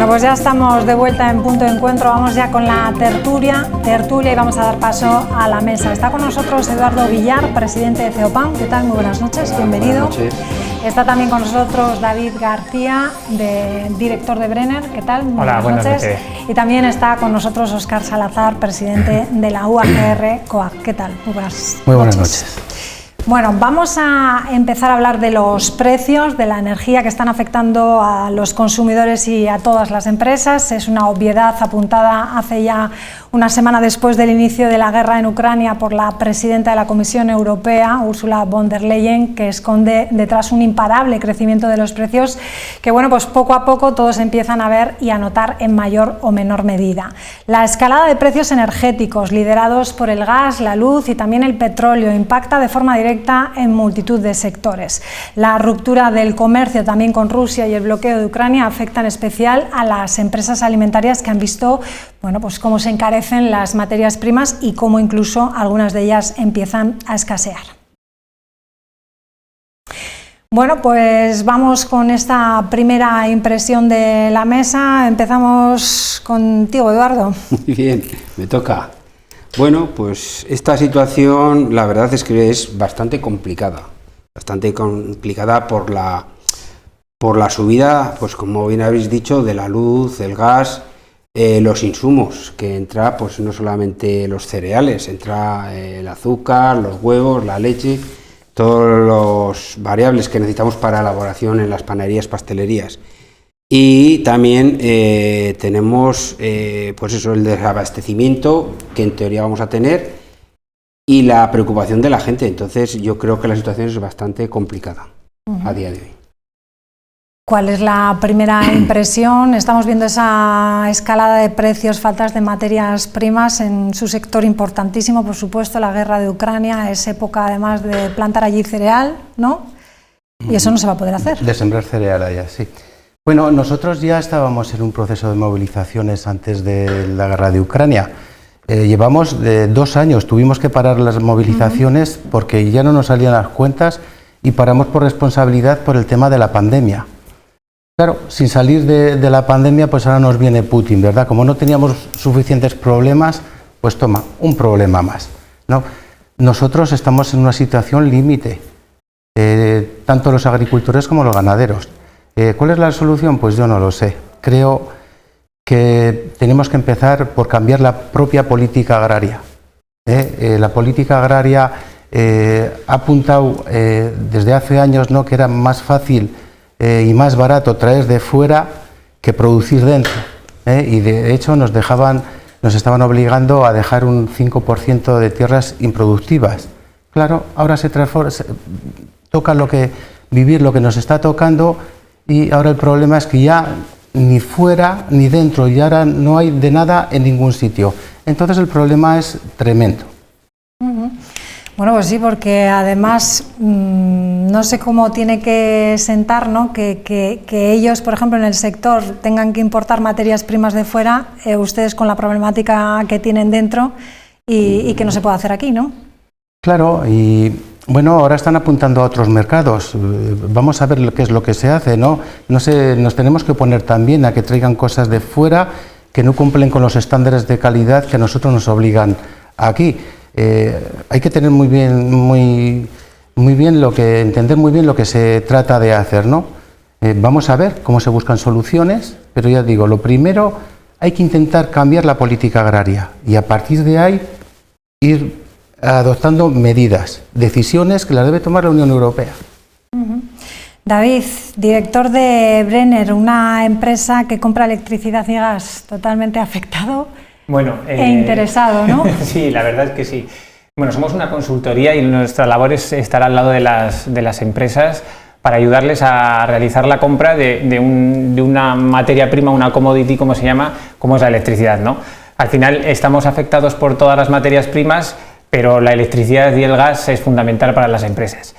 Bueno, pues ya estamos de vuelta en Punto de Encuentro, vamos ya con la tertulia y vamos a dar paso a la mesa. Está con nosotros Eduardo Villar, presidente de CEOPAM. ¿Qué tal? Muy buenas noches, bienvenido. Buenas noches. Está también con nosotros David García, director de Brenner. ¿Qué tal? Muy Hola, buenas noches. Y también está con nosotros Óscar Salazar, presidente de la UAGR COAG. ¿Qué tal? Muy buenas noches. Bueno, vamos a empezar a hablar de los precios de la energía que están afectando a los consumidores y a todas las empresas. Es una obviedad apuntada hace ya una semana después del inicio de la guerra en Ucrania por la presidenta de la Comisión Europea, Ursula von der Leyen, que esconde detrás un imparable crecimiento de los precios que, bueno, pues poco a poco todos empiezan a ver y a notar en mayor o menor medida. La escalada de precios energéticos liderados por el gas, la luz y también el petróleo impacta de forma directa en multitud de sectores. La ruptura del comercio también con Rusia y el bloqueo de Ucrania afecta en especial a las empresas alimentarias que han visto, bueno, pues cómo se encarecen las materias primas y cómo incluso algunas de ellas empiezan a escasear. Bueno, pues vamos con esta primera impresión de la mesa. Empezamos contigo, Eduardo. Muy bien, me toca. Bueno, pues esta situación la verdad es que es bastante complicada por la subida, pues como bien habéis dicho, de la luz, el gas, los insumos, que entra pues no solamente los cereales, entra el azúcar, los huevos, la leche, todos los variables que necesitamos para elaboración en las panaderías, pastelerías. Y también tenemos pues eso, el desabastecimiento que en teoría vamos a tener y la preocupación de la gente. Entonces yo creo que la situación es bastante complicada a día de hoy. ¿Cuál es la primera impresión? Estamos viendo esa escalada de precios, faltas de materias primas en su sector importantísimo, por supuesto, la guerra de Ucrania, es época además de plantar allí cereal, ¿no? Y eso no se va a poder hacer. De sembrar cereal allá, sí. Bueno, nosotros ya estábamos en un proceso de movilizaciones antes de la guerra de Ucrania. Llevamos 2 años, tuvimos que parar las movilizaciones porque ya no nos salían las cuentas y paramos por responsabilidad por el tema de la pandemia. Claro, sin salir de la pandemia, pues ahora nos viene Putin, ¿verdad? Como no teníamos suficientes problemas, pues toma, un problema más, ¿no? Nosotros estamos en una situación límite, tanto los agricultores como los ganaderos. ¿Cuál es la solución? Pues yo no lo sé. Creo que tenemos que empezar por cambiar la propia política agraria. La política agraria ha apuntado desde hace años, ¿no?, que era más fácil y más barato traer de fuera que producir dentro, y de hecho nos estaban obligando a dejar un 5% de tierras improductivas. Claro, ahora toca vivir lo que nos está tocando y ahora el problema es que ya ni fuera ni dentro y ahora no hay de nada en ningún sitio. Entonces el problema es tremendo. Bueno, pues sí, porque además no sé cómo tiene que sentar, ¿no?, que ellos, por ejemplo, en el sector tengan que importar materias primas de fuera, ustedes con la problemática que tienen dentro y que no se puede hacer aquí, ¿no? Claro, y bueno, ahora están apuntando a otros mercados. Vamos a ver qué es lo que se hace, ¿no? No sé, nos tenemos que oponer también a que traigan cosas de fuera que no cumplen con los estándares de calidad que a nosotros nos obligan aquí. Hay que tener entender muy bien lo que se trata de hacer, ¿no? Vamos a ver cómo se buscan soluciones, pero ya digo, lo primero hay que intentar cambiar la política agraria y a partir de ahí ir adoptando medidas, decisiones que las debe tomar la Unión Europea. David, director de Brenner, una empresa que compra electricidad y gas, totalmente afectado. Bueno, e interesado, ¿no? Sí, la verdad es que sí. Bueno, somos una consultoría y nuestra labor es estar al lado de las empresas para ayudarles a realizar la compra de una materia prima, una commodity, como se llama, como es la electricidad, ¿no? Al final estamos afectados por todas las materias primas, pero la electricidad y el gas es fundamental para las empresas.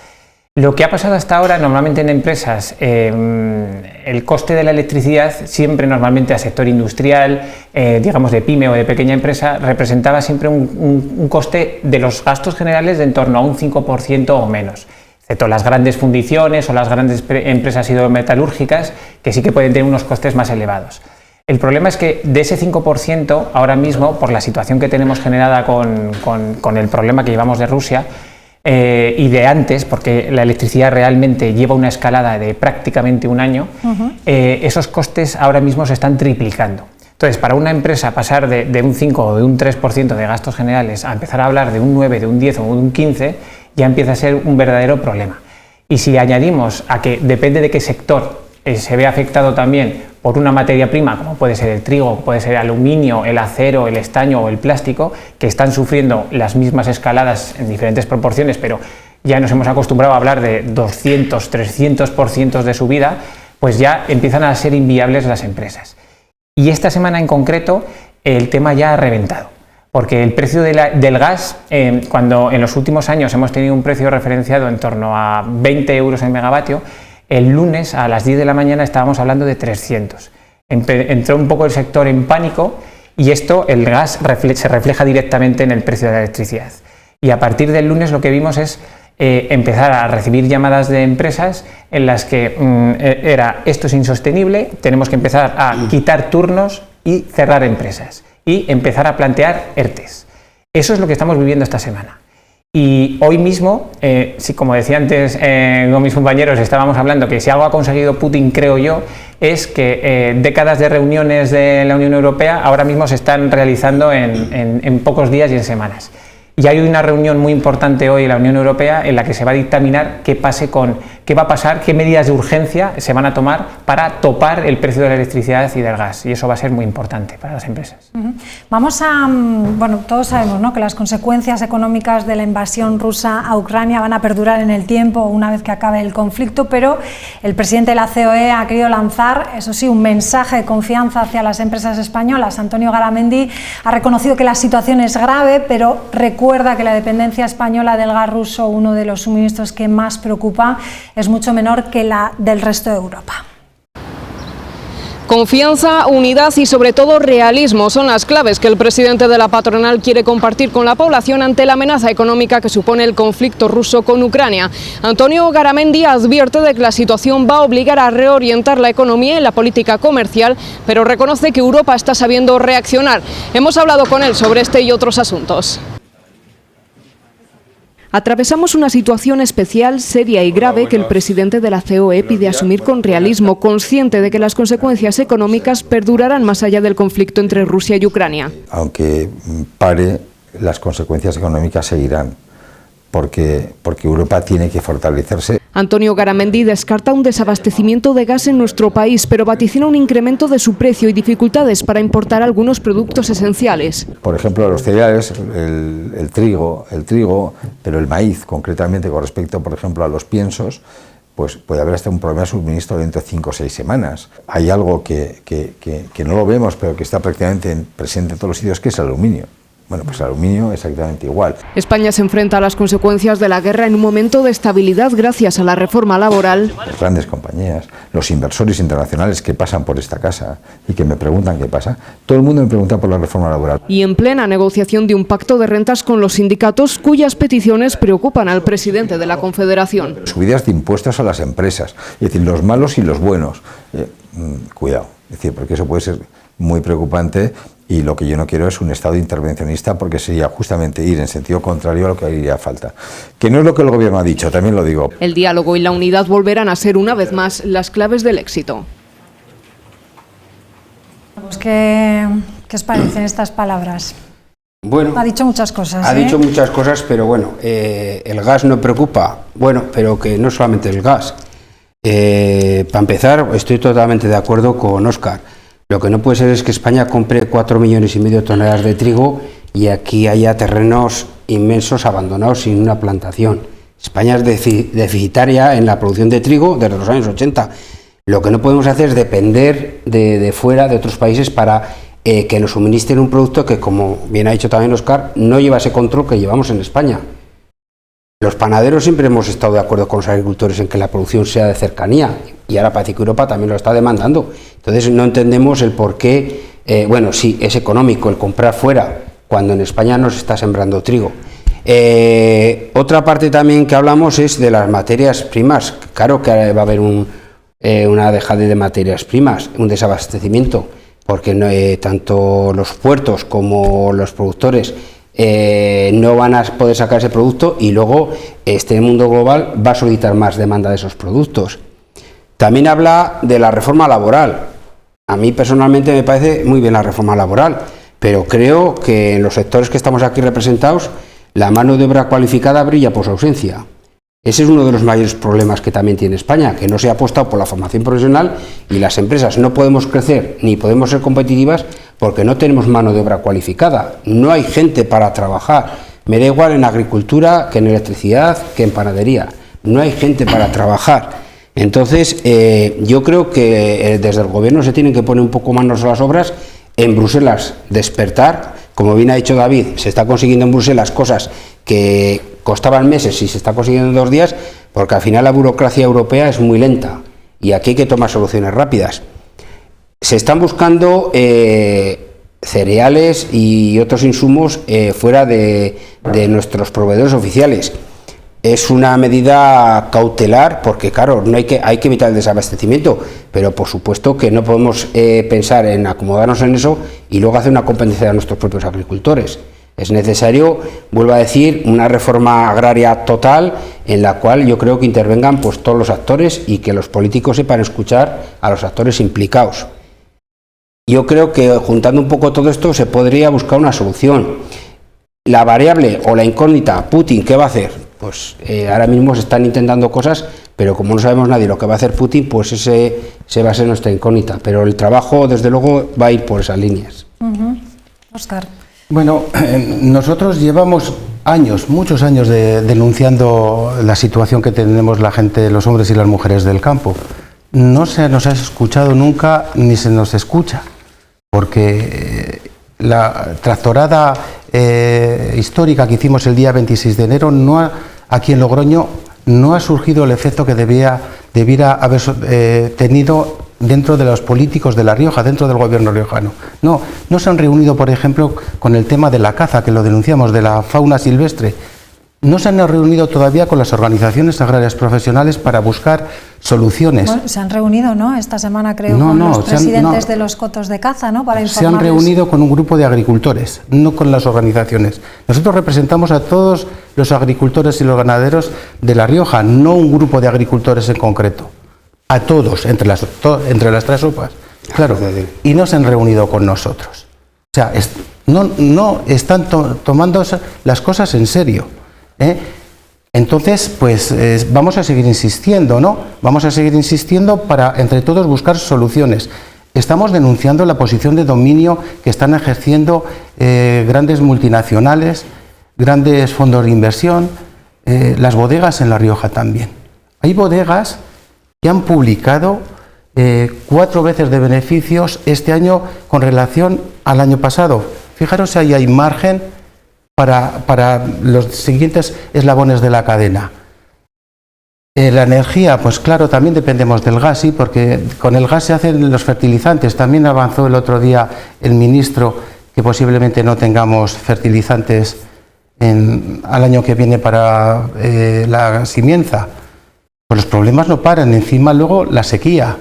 Lo que ha pasado hasta ahora, normalmente en empresas, el coste de la electricidad, siempre normalmente al sector industrial, digamos de pyme o de pequeña empresa, representaba siempre un coste de los gastos generales de en torno a un 5% o menos, excepto las grandes fundiciones o las grandes empresas hidrometalúrgicas, que sí que pueden tener unos costes más elevados. El problema es que de ese 5%, ahora mismo, por la situación que tenemos generada con el problema que llevamos de Rusia, y de antes, porque la electricidad realmente lleva una escalada de prácticamente un año, esos costes ahora mismo se están triplicando. Entonces, para una empresa pasar de un 5 o de un 3% de gastos generales a empezar a hablar de un 9, de un 10 o de un 15, ya empieza a ser un verdadero problema. Y si añadimos a que depende de qué sector se ve afectado también por una materia prima, como puede ser el trigo, puede ser el aluminio, el acero, el estaño o el plástico, que están sufriendo las mismas escaladas en diferentes proporciones, pero ya nos hemos acostumbrado a hablar de 200, 300% de subida, pues ya empiezan a ser inviables las empresas. Y esta semana en concreto el tema ya ha reventado, porque el precio del gas, cuando en los últimos años hemos tenido un precio referenciado en torno a 20 euros el megavatio, el lunes a las 10 de la mañana estábamos hablando de 300. Entró un poco el sector en pánico y esto, el gas, se refleja directamente en el precio de la electricidad. Y a partir del lunes lo que vimos es empezar a recibir llamadas de empresas en las que esto es insostenible, tenemos que empezar a quitar turnos y cerrar empresas y empezar a plantear ERTEs. Eso es lo que estamos viviendo esta semana. Y hoy mismo, como decía antes con mis compañeros, estábamos hablando que si algo ha conseguido Putin, creo yo, es que décadas de reuniones de la Unión Europea ahora mismo se están realizando en pocos días y en semanas. Y hay una reunión muy importante hoy en la Unión Europea en la que se va a dictaminar qué va a pasar, qué medidas de urgencia se van a tomar para topar el precio de la electricidad y del gas. Y eso va a ser muy importante para las empresas. Vamos a, bueno, todos sabemos, ¿no?, que las consecuencias económicas de la invasión rusa a Ucrania van a perdurar en el tiempo una vez que acabe el conflicto, pero el presidente de la COE ha querido lanzar, eso sí, un mensaje de confianza hacia las empresas españolas. Antonio Garamendi ha reconocido que la situación es grave, pero recuerda que la dependencia española del gas ruso, uno de los suministros que más preocupa, es mucho menor que la del resto de Europa. Confianza, unidad y sobre todo realismo son las claves que el presidente de la patronal quiere compartir con la población ante la amenaza económica que supone el conflicto ruso con Ucrania. Antonio Garamendi advierte de que la situación va a obligar a reorientar la economía y la política comercial, pero reconoce que Europa está sabiendo reaccionar. Hemos hablado con él sobre este y otros asuntos. Atravesamos una situación especial, seria y grave que el presidente de la COE pide asumir con realismo, consciente de que las consecuencias económicas perdurarán más allá del conflicto entre Rusia y Ucrania. Aunque pare, las consecuencias económicas seguirán, porque Europa tiene que fortalecerse. Antonio Garamendi descarta un desabastecimiento de gas en nuestro país, pero vaticina un incremento de su precio y dificultades para importar algunos productos esenciales. Por ejemplo, los cereales, el trigo, pero el maíz concretamente con respecto, por ejemplo, a los piensos, pues puede haber hasta un problema de suministro dentro de 5 o 6 semanas. Hay algo que no lo vemos, pero que está prácticamente presente en todos los sitios, que es el aluminio. Bueno, pues el aluminio exactamente igual. España se enfrenta a las consecuencias de la guerra en un momento de estabilidad gracias a la reforma laboral. Las grandes compañías, los inversores internacionales que pasan por esta casa y que me preguntan qué pasa, todo el mundo me pregunta por la reforma laboral. Y en plena negociación de un pacto de rentas con los sindicatos cuyas peticiones preocupan al presidente de la Confederación. Subidas de impuestos a las empresas, es decir, los malos y los buenos. Cuidado, es decir, porque eso puede ser muy preocupante. Y lo que yo no quiero es un Estado intervencionista, porque sería justamente ir en sentido contrario a lo que haría falta. Que no es lo que el Gobierno ha dicho, también lo digo. El diálogo y la unidad volverán a ser una vez más las claves del éxito. Pues ¿qué os parecen estas palabras? Bueno, ha dicho muchas cosas. Ha dicho muchas cosas, pero bueno, el gas no preocupa. Bueno, pero que no solamente el gas. Para empezar, estoy totalmente de acuerdo con Óscar. Lo que no puede ser es que España compre 4,5 millones de toneladas de trigo y aquí haya terrenos inmensos abandonados sin una plantación. España es deficitaria en la producción de trigo desde los años 80. Lo que no podemos hacer es depender de fuera, de otros países, para que nos suministren un producto que, como bien ha dicho también Óscar, no lleva ese control que llevamos en España. Los panaderos siempre hemos estado de acuerdo con los agricultores en que la producción sea de cercanía, y ahora parece que Europa también lo está demandando. Entonces no entendemos el por qué, bueno, sí, es económico el comprar fuera, cuando en España no se está sembrando trigo. Otra parte también que hablamos es de las materias primas. Claro que va a haber una dejadez de materias primas, un desabastecimiento. porque tanto los puertos como los productores no van a poder sacar ese producto, y luego este mundo global va a solicitar más demanda de esos productos. También habla de la reforma laboral. A mí personalmente me parece muy bien la reforma laboral, pero creo que en los sectores que estamos aquí representados la mano de obra cualificada brilla por su ausencia. Ese es uno de los mayores problemas que también tiene España, que no se ha apostado por la formación profesional, y las empresas no podemos crecer ni podemos ser competitivas porque no tenemos mano de obra cualificada. No hay gente para trabajar. Me da igual en agricultura que en electricidad que en panadería. No hay gente para trabajar. Entonces, yo creo que desde el gobierno se tienen que poner un poco manos a las obras. En Bruselas despertar, como bien ha dicho David, se está consiguiendo en Bruselas cosas que costaban meses y se está consiguiendo en 2 días, porque al final la burocracia europea es muy lenta y aquí hay que tomar soluciones rápidas. Se están buscando cereales y otros insumos fuera de nuestros proveedores oficiales. Es una medida cautelar porque, claro, no hay que evitar el desabastecimiento, pero por supuesto que no podemos pensar en acomodarnos en eso y luego hacer una competencia a nuestros propios agricultores. Es necesario, vuelvo a decir, una reforma agraria total en la cual yo creo que intervengan pues todos los actores y que los políticos sepan escuchar a los actores implicados. Yo creo que juntando un poco todo esto se podría buscar una solución. La variable o la incógnita, Putin, ¿qué va a hacer? Pues ahora mismo se están intentando cosas, pero como no sabemos nadie lo que va a hacer Putin, pues ese va a ser nuestra incógnita. Pero el trabajo, desde luego, va a ir por esas líneas. Óscar. Bueno, nosotros llevamos años, muchos años denunciando la situación que tenemos la gente, los hombres y las mujeres del campo. No se nos ha escuchado nunca ni se nos escucha, porque la tractorada histórica que hicimos el día 26 de enero aquí en Logroño no ha surgido el efecto que debiera haber tenido dentro de los políticos de La Rioja, dentro del gobierno riojano. No se han reunido, por ejemplo, con el tema de la caza, que lo denunciamos, de la fauna silvestre. No se han reunido todavía con las organizaciones agrarias profesionales para buscar soluciones. Bueno, se han reunido, ¿no? Esta semana creo con los presidentes de los cotos de caza, ¿no? Para informarles. Se han reunido con un grupo de agricultores, no con las organizaciones. Nosotros representamos a todos los agricultores y los ganaderos de La Rioja, no un grupo de agricultores en concreto. A todos, entre las 3 sopas, claro, y no se han reunido con nosotros. O sea, no están tomando las cosas en serio, ¿eh? Entonces, pues vamos a seguir insistiendo, ¿no? Vamos a seguir insistiendo para, entre todos, buscar soluciones. Estamos denunciando la posición de dominio que están ejerciendo grandes multinacionales, grandes fondos de inversión, las bodegas en La Rioja también. Hay bodegas que han publicado 4 veces de beneficios este año con relación al año pasado. Fijaros, ahí hay margen para los siguientes eslabones de la cadena. La energía, pues claro, también dependemos del gas, sí, porque con el gas se hacen los fertilizantes. También avanzó el otro día el ministro que posiblemente no tengamos fertilizantes al año que viene para la simienza. Pues los problemas no paran, encima luego la sequía.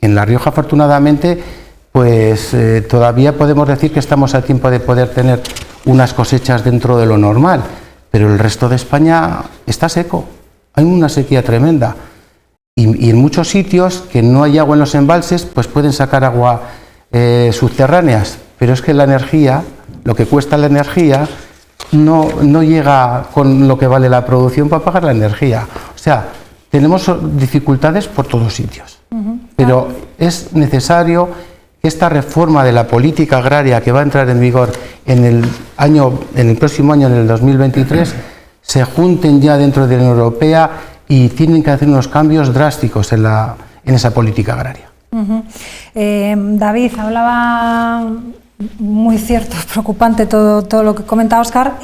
En La Rioja, afortunadamente, pues todavía podemos decir que estamos a tiempo de poder tener unas cosechas dentro de lo normal, pero el resto de España está seco. Hay una sequía tremenda. Y en muchos sitios que no hay agua en los embalses, pues pueden sacar agua subterráneas, pero es que la energía, lo que cuesta la energía, no llega con lo que vale la producción para pagar la energía. O sea, tenemos dificultades por todos sitios, pero es necesario que esta reforma de la política agraria que va a entrar en vigor en el próximo año, en el 2023, se junten ya dentro de la Unión Europea y tienen que hacer unos cambios drásticos en esa política agraria. David, hablaba, muy cierto, preocupante todo lo que comenta Óscar,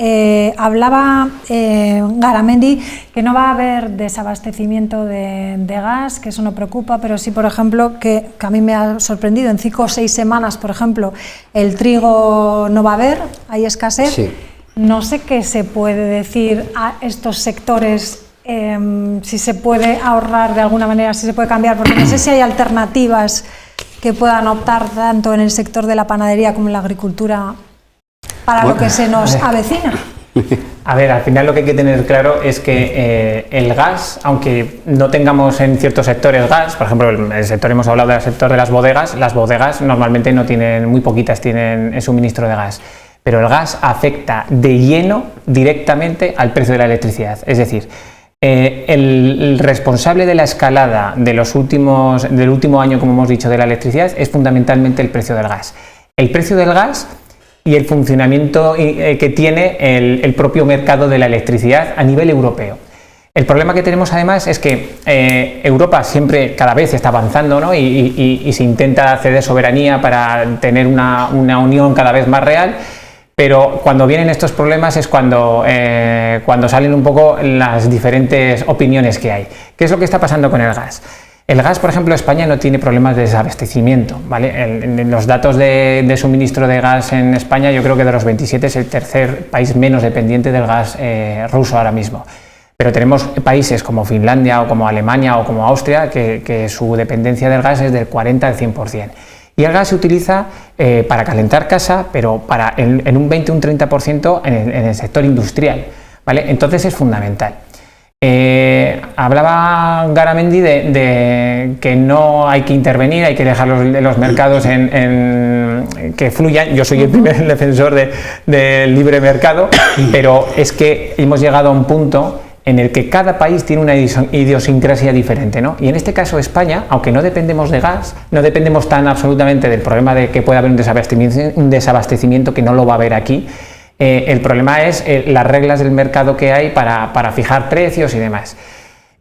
hablaba Garamendi que no va a haber desabastecimiento de gas, que eso no preocupa, pero sí, por ejemplo, que a mí me ha sorprendido, en 5 o 6 semanas, por ejemplo, el trigo no va a haber, hay escasez. Sí. No sé qué se puede decir a estos sectores, si se puede ahorrar de alguna manera, si se puede cambiar, porque no sé si hay alternativas que puedan optar tanto en el sector de la panadería como en la agricultura para lo que se nos avecina? A ver, al final lo que hay que tener claro es que el gas, aunque no tengamos en ciertos sectores gas, por ejemplo, el sector, hemos hablado del sector de las bodegas normalmente no tienen, muy poquitas tienen el suministro de gas, pero el gas afecta de lleno directamente al precio de la electricidad. Es decir, el responsable de la escalada del último año, como hemos dicho, de la electricidad es fundamentalmente el precio del gas. El precio del gas y el funcionamiento que tiene el propio mercado de la electricidad a nivel europeo. El problema que tenemos además es que Europa siempre, cada vez está avanzando, ¿no? y se intenta ceder soberanía para tener una unión cada vez más real, pero cuando vienen estos problemas es cuando salen un poco las diferentes opiniones que hay. ¿Qué es lo que está pasando con el gas? El gas, por ejemplo, España no tiene problemas de desabastecimiento, ¿vale? En los datos de suministro de gas en España, yo creo que de los 27 es el tercer país menos dependiente del gas ruso ahora mismo. Pero tenemos países como Finlandia o como Alemania o como Austria que su dependencia del gas es del 40 al 100%. Y el gas se utiliza para calentar casa, pero en un 20 o un 30% en el sector industrial, ¿vale? Entonces es fundamental. Hablaba Garamendi de que no hay que intervenir, hay que dejar los mercados que fluyan. Yo soy el primer defensor del libre mercado, pero es que hemos llegado a un punto en el que cada país tiene una idiosincrasia diferente, ¿no? Y en este caso España, aunque no dependemos de gas, no dependemos tan absolutamente del problema de que pueda haber un desabastecimiento que no lo va a haber aquí. El problema es las reglas del mercado que hay para fijar precios y demás.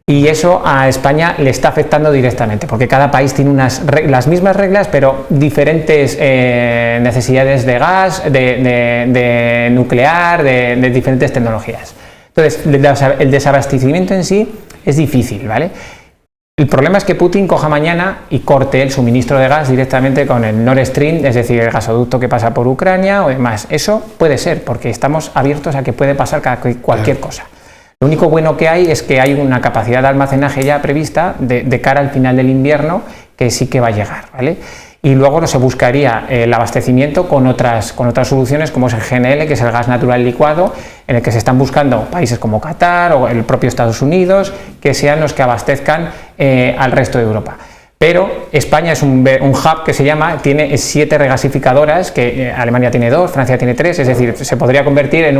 Y eso a España le está afectando directamente, porque cada país tiene las mismas reglas, pero diferentes necesidades de gas, de nuclear, de diferentes tecnologías. Entonces, el desabastecimiento en sí es difícil, ¿vale? El problema es que Putin coja mañana y corte el suministro de gas directamente con el Nord Stream, es decir, el gasoducto que pasa por Ucrania o demás. Eso puede ser, porque estamos abiertos a que puede pasar cualquier cosa. Lo único bueno que hay es que hay una capacidad de almacenaje ya prevista de cara al final del invierno que sí que va a llegar, ¿vale? Y luego se buscaría el abastecimiento con otras soluciones como es el GNL, que es el gas natural licuado, en el que se están buscando países como Qatar o el propio Estados Unidos, que sean los que abastezcan al resto de Europa. Pero España es un hub que se llama, tiene 7 regasificadoras, que Alemania tiene 2, Francia tiene 3, es decir, se podría convertir en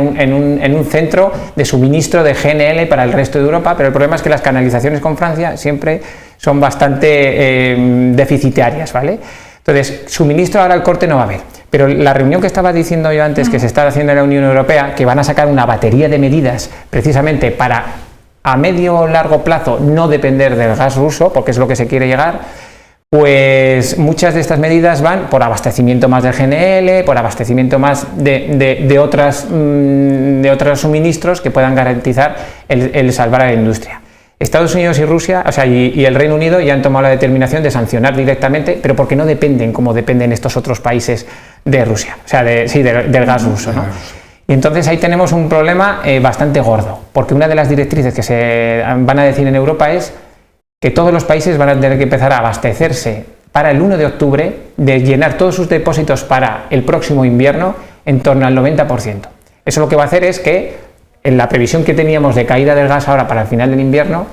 un centro de suministro de GNL para el resto de Europa, pero el problema es que las canalizaciones con Francia siempre son bastante deficitarias, ¿vale? Entonces, suministro ahora al corte no va a haber, pero la reunión que estaba diciendo yo antes que se está haciendo en la Unión Europea, que van a sacar una batería de medidas precisamente para a medio o largo plazo no depender del gas ruso, porque es lo que se quiere llegar, pues muchas de estas medidas van por abastecimiento más del GNL, por abastecimiento más de otros suministros que puedan garantizar el salvar a la industria. Estados Unidos y Rusia, o sea, y el Reino Unido ya han tomado la determinación de sancionar directamente, pero porque no dependen como dependen estos otros países de Rusia, o sea, del gas ruso, ¿no? Y entonces ahí tenemos un problema bastante gordo, porque una de las directrices que se van a decir en Europa es que todos los países van a tener que empezar a abastecerse para el 1 de octubre, de llenar todos sus depósitos para el próximo invierno en torno al 90%. Eso lo que va a hacer es que en la previsión que teníamos de caída del gas ahora para el final del invierno,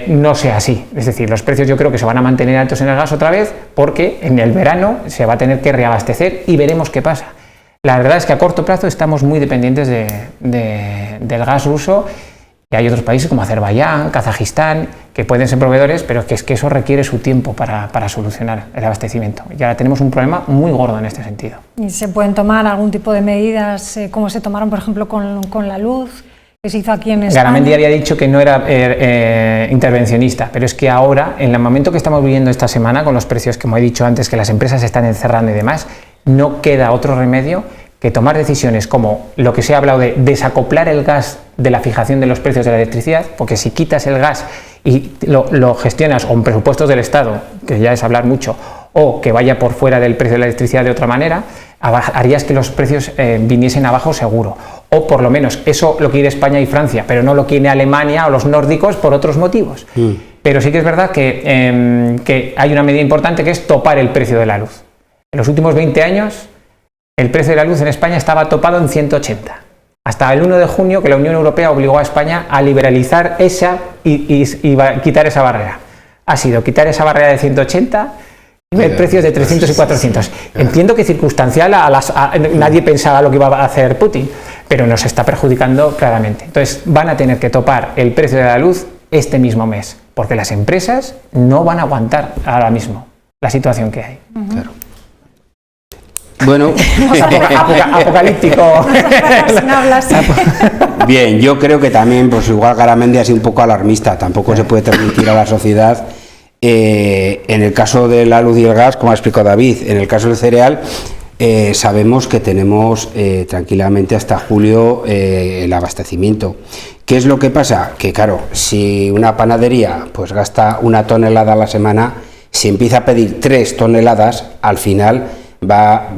no sea así. Es decir, los precios yo creo que se van a mantener altos en el gas otra vez, porque en el verano se va a tener que reabastecer y veremos qué pasa. La verdad es que a corto plazo estamos muy dependientes del gas ruso, y hay otros países como Azerbaiyán, Kazajistán, que pueden ser proveedores, pero que es que eso requiere su tiempo para solucionar el abastecimiento. Y ahora tenemos un problema muy gordo en este sentido. ¿Y se pueden tomar algún tipo de medidas, como se tomaron, por ejemplo, con la luz, que se hizo aquí en España? Garamendi había dicho que no era intervencionista, pero es que ahora, en el momento que estamos viviendo esta semana, con los precios, como he dicho antes, que las empresas se están encerrando y demás, no queda otro remedio que tomar decisiones como lo que se ha hablado de desacoplar el gas de la fijación de los precios de la electricidad, porque si quitas el gas y lo gestionas con presupuestos del Estado, que ya es hablar mucho, o que vaya por fuera del precio de la electricidad de otra manera, harías que los precios viniesen abajo seguro. O por lo menos eso lo quiere España y Francia, pero no lo quiere Alemania o los nórdicos por otros motivos. Pero sí que es verdad que hay una medida importante que es topar el precio de la luz. En los últimos 20 años el precio de la luz en España estaba topado en 180. Hasta el 1 de junio que la Unión Europea obligó a España a liberalizar esa y quitar esa barrera. Ha sido quitar esa barrera de 180 y ver precios de 300 y 400. Entiendo que circunstancial nadie pensaba lo que iba a hacer Putin, pero nos está perjudicando claramente. Entonces van a tener que topar el precio de la luz este mismo mes, porque las empresas no van a aguantar ahora mismo la situación que hay. Claro. Bueno, apocalíptico. Bien, yo creo que también, pues igual Garamendi ha sido un poco alarmista, tampoco se puede transmitir a la sociedad. En el caso de la luz y el gas, como ha explicado David, en el caso del cereal, sabemos que tenemos tranquilamente hasta julio el abastecimiento. ¿Qué es lo que pasa? Que claro, si una panadería pues gasta 1 tonelada a la semana, si empieza a pedir 3 toneladas, al final va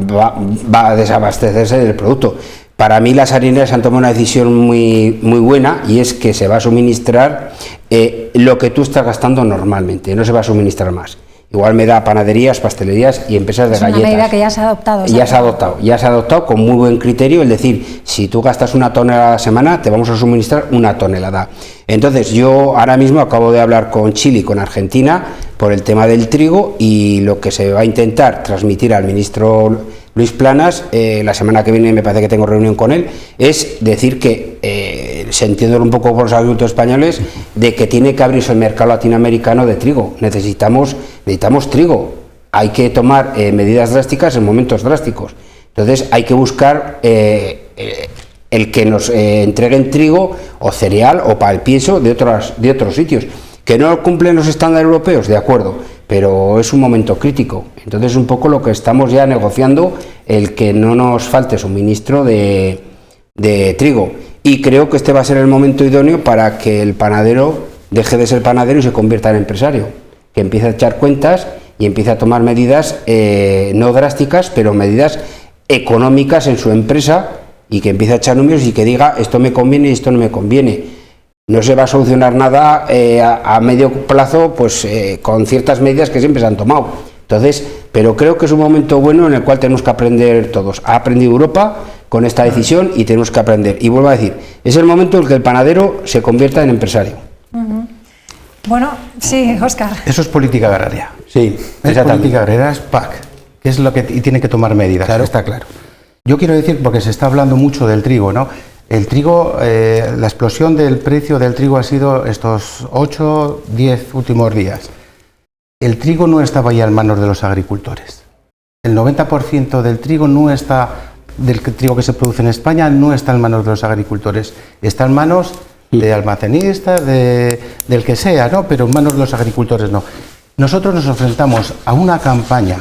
a desabastecerse del producto. Para mí las harineras han tomado una decisión muy buena, y es que se va a suministrar lo que tú estás gastando normalmente, no se va a suministrar más. Igual me da panaderías, pastelerías y empresas de galletas. Es una medida que ya se ha adoptado. Ya se ha adoptado con muy buen criterio, el decir, si tú gastas 1 tonelada a la semana, te vamos a suministrar 1 tonelada. Entonces yo ahora mismo acabo de hablar con Chile y con Argentina por el tema del trigo, y lo que se va a intentar transmitir al ministro Luis Planas, la semana que viene me parece que tengo reunión con él, es decir que se entiende un poco por los agricultores españoles de que tiene que abrirse el mercado latinoamericano de trigo. Necesitamos trigo, hay que tomar medidas drásticas en momentos drásticos. Entonces hay que buscar el que nos entreguen trigo o cereal o para el pienso de otros sitios. ¿Que no cumplen los estándares europeos? De acuerdo, pero es un momento crítico. Entonces un poco lo que estamos ya negociando, el que no nos falte suministro de trigo. Y creo que este va a ser el momento idóneo para que el panadero deje de ser panadero y se convierta en empresario, que empiece a echar cuentas y empiece a tomar medidas no drásticas, pero medidas económicas en su empresa, y que empiece a echar números y que diga esto me conviene y esto no me conviene. No se va a solucionar nada a medio plazo, pues con ciertas medidas que siempre se han tomado. Entonces, pero creo que es un momento bueno en el cual tenemos que aprender todos. Ha aprendido Europa con esta decisión y tenemos que aprender. Y vuelvo a decir, es el momento en el que el panadero se convierta en empresario. Bueno, sí, Óscar. Eso es política agraria. Sí, es política agraria, es PAC, que es lo que y tiene que tomar medidas. Claro. Está claro. Yo quiero decir, porque se está hablando mucho del trigo, ¿no? El trigo, la explosión del precio del trigo ha sido estos 8, 10 últimos días. El trigo no estaba ya en manos de los agricultores. El 90% del trigo del trigo que se produce en España no está en manos de los agricultores. Está en manos de almacenistas, del que sea, ¿no? Pero en manos de los agricultores no. Nosotros nos enfrentamos a una campaña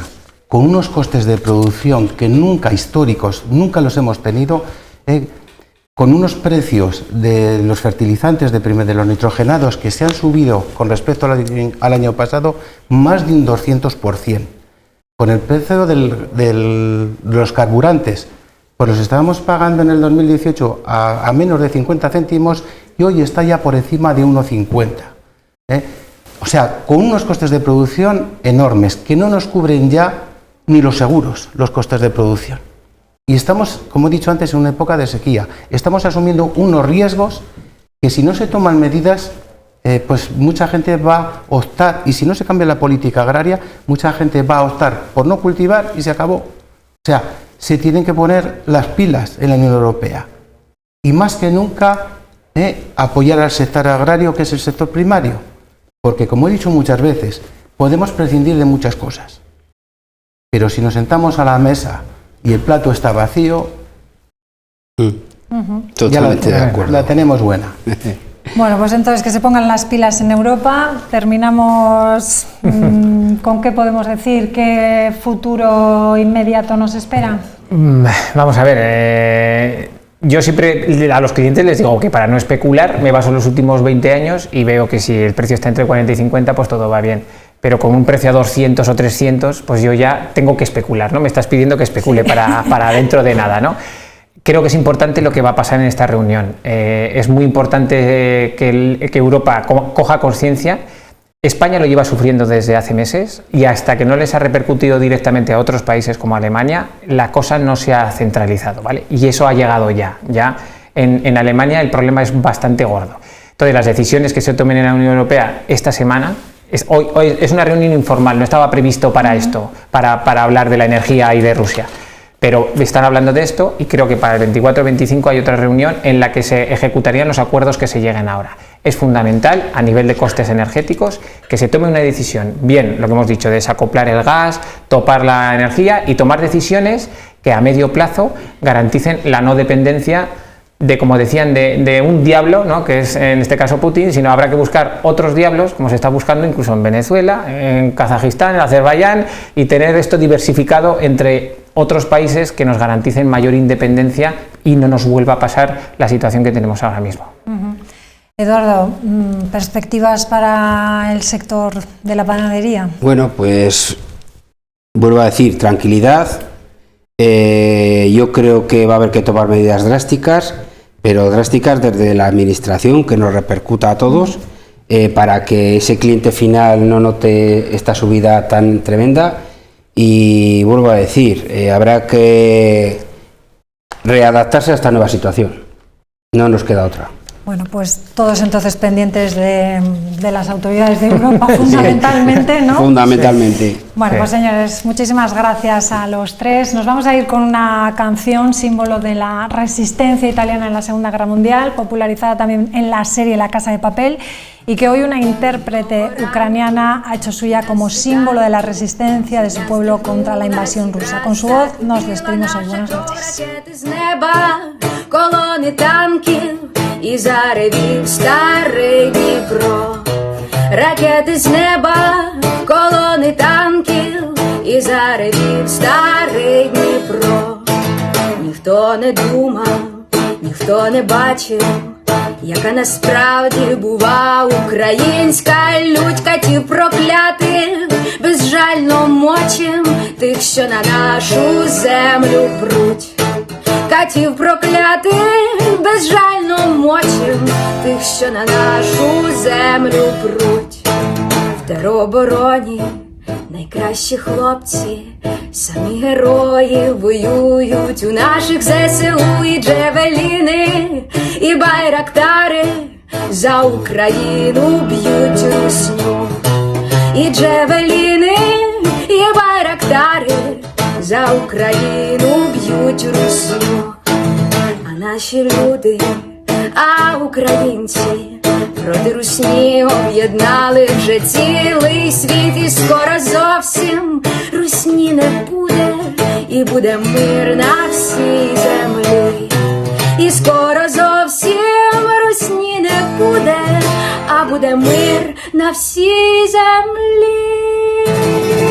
con unos costes de producción que históricos, nunca los hemos tenido, con unos precios de los fertilizantes de los nitrogenados que se han subido con respecto al año pasado más de un 200%. Con el precio de los carburantes, pues los estábamos pagando en el 2018 a menos de 50 céntimos y hoy está ya por encima de 1,50. O sea, con unos costes de producción enormes que no nos cubren ya ni los seguros, los costes de producción. Y estamos, como he dicho antes, en una época de sequía. Estamos asumiendo unos riesgos que, si no se toman medidas, pues mucha gente va a optar, y si no se cambia la política agraria, mucha gente va a optar por no cultivar y se acabó. O sea, se tienen que poner las pilas en la Unión Europea. Y más que nunca, apoyar al sector agrario, que es el sector primario. Porque, como he dicho muchas veces, podemos prescindir de muchas cosas. Pero si nos sentamos a la mesa y el plato está vacío, totalmente de acuerdo. La tenemos buena. Bueno, pues entonces que se pongan las pilas en Europa. Terminamos con qué podemos decir, qué futuro inmediato nos espera. Vamos a ver, yo siempre a los clientes les digo que para no especular me baso en los últimos 20 años y veo que si el precio está entre 40 y 50 pues todo va bien. pero con un precio a 200 o 300, pues yo ya tengo que especular, ¿no? Me estás pidiendo que especule para dentro de nada, ¿no? Creo que es importante lo que va a pasar en esta reunión. Es muy importante que Europa coja conciencia. España lo lleva sufriendo desde hace meses y hasta que no les ha repercutido directamente a otros países como Alemania, la cosa no se ha centralizado, ¿vale? Y eso ha llegado ya. Ya en Alemania el problema es bastante gordo. Entonces, las decisiones que se tomen en la Unión Europea esta semana, hoy es una reunión informal, no estaba previsto para esto, para hablar de la energía y de Rusia. Pero están hablando de esto y creo que para el 24 o 25 hay otra reunión en la que se ejecutarían los acuerdos que se lleguen ahora. Es fundamental, a nivel de costes energéticos, que se tome una decisión, bien, lo que hemos dicho, desacoplar el gas, topar la energía y tomar decisiones que a medio plazo garanticen la no dependencia de, como decían, de un diablo, ¿no? Que es en este caso Putin, sino habrá que buscar otros diablos, como se está buscando incluso en Venezuela, en Kazajistán, en Azerbaiyán, y tener esto diversificado entre otros países que nos garanticen mayor independencia y no nos vuelva a pasar la situación que tenemos ahora mismo. Eduardo, ¿perspectivas para el sector de la panadería? Bueno, pues vuelvo a decir, tranquilidad. Yo creo que va a haber que tomar medidas drásticas, pero drásticas desde la administración, que nos repercuta a todos, para que ese cliente final no note esta subida tan tremenda. Y vuelvo a decir, habrá que readaptarse a esta nueva situación. No nos queda otra. Bueno, pues todos entonces pendientes de las autoridades de Europa, fundamentalmente, ¿no? Fundamentalmente. Sí. Bueno, pues señores, muchísimas gracias a los tres. Nos vamos a ir con una canción, símbolo de la resistencia italiana en la Segunda Guerra Mundial, popularizada también en la serie La Casa de Papel, y que hoy una intérprete ucraniana ha hecho suya como símbolo de la resistencia de su pueblo contra la invasión rusa. Con su voz nos despedimos hoy. Buenas noches. І заревів старий Дніпро, ракети з неба, колони танків, і заревів старий Дніпро. Ніхто не думав, ніхто не бачив, яка насправді бува українська лють, катів проклятих, безжально мочим тих, що на нашу землю пруть. Катів проклятих, безжально мочим тих, що на нашу землю пруть. В теробороні найкращі хлопці, самі герої воюють у наших ЗСУ, і джевеліни, і байрактари за Україну б'ють русню. І джевеліни, і байрактари за Україну б'ють русню. А наші люди, а українці проти русні об'єднали вже цілий світ. І скоро зовсім русні не буде, і буде мир на всій землі. І скоро зовсім русні не буде, а буде мир на всій землі.